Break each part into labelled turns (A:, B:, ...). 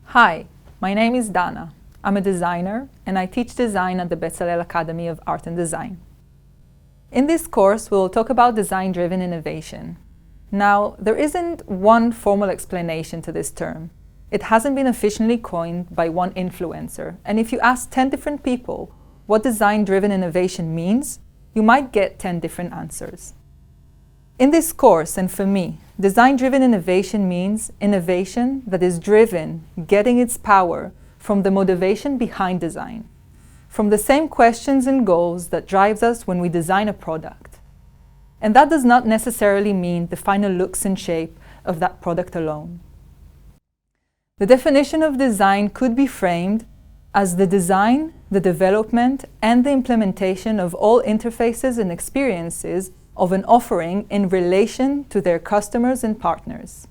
A: Hi, my name is Dana. I'm a designer and I teach design at the Bezalel Academy of Art and Design. In this course, we'll talk about design-driven innovation. Now, there isn't one formal explanation to this term. It hasn't been officially coined by one influencer, and if you ask 10 different people what design-driven innovation means, you might get 10 different answers. In this course, and for me, design-driven innovation means innovation that is driven, getting its power from the motivation behind design, from the same questions and goals that drives us when we design a product. And that does not necessarily mean the final looks and shape of that product alone. The definition of design could be framed as the design, the development, and the implementation of all interfaces and experiences of an offering in relation to their customers and partners.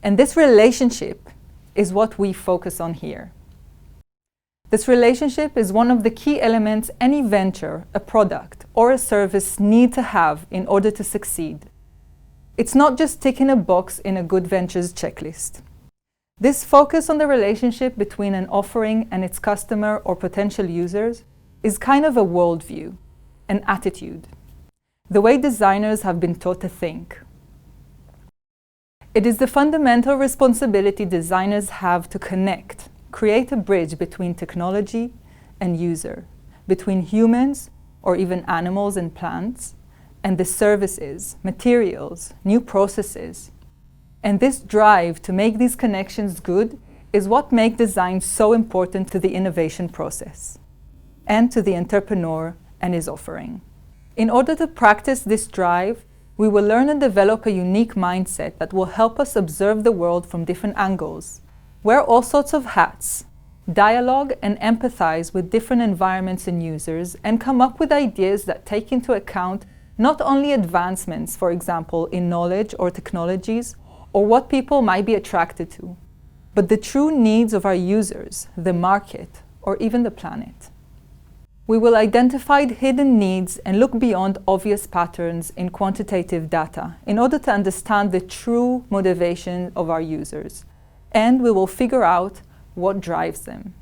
A: And this relationship is what we focus on here. This relationship is one of the key elements any venture, a product, or a service need to have in order to succeed. It's not just ticking a box in a good ventures checklist. This focus on the relationship between an offering and its customer or potential users is kind of a worldview, an attitude, the way designers have been taught to think. It is the fundamental responsibility designers have to connect, create a bridge between technology and user, between humans or even animals and plants, and the services, materials, new processes. And this drive to make these connections good is what makes design so important to the innovation process and to the entrepreneur and his offering. In order to practice this drive, we will learn and develop a unique mindset that will help us observe the world from different angles, wear all sorts of hats, dialogue and empathize with different environments and users, and come up with ideas that take into account not only advancements, for example, in knowledge or technologies, or what people might be attracted to, but the true needs of our users, the market, or even the planet. We will identify hidden needs and look beyond obvious patterns in quantitative data in order to understand the true motivation of our users, and we will figure out what drives them.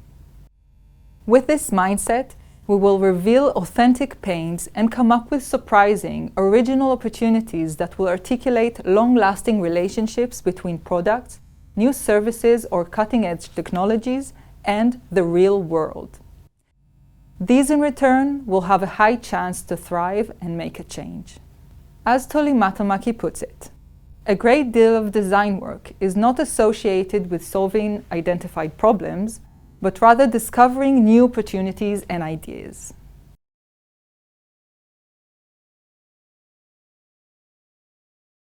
A: With this mindset, we will reveal authentic pains and come up with surprising, original opportunities that will articulate long-lasting relationships between products, new services or cutting-edge technologies, and the real world. These in return will have a high chance to thrive and make a change. As Toli Matomaki puts it, a great deal of design work is not associated with solving identified problems, but rather discovering new opportunities and ideas.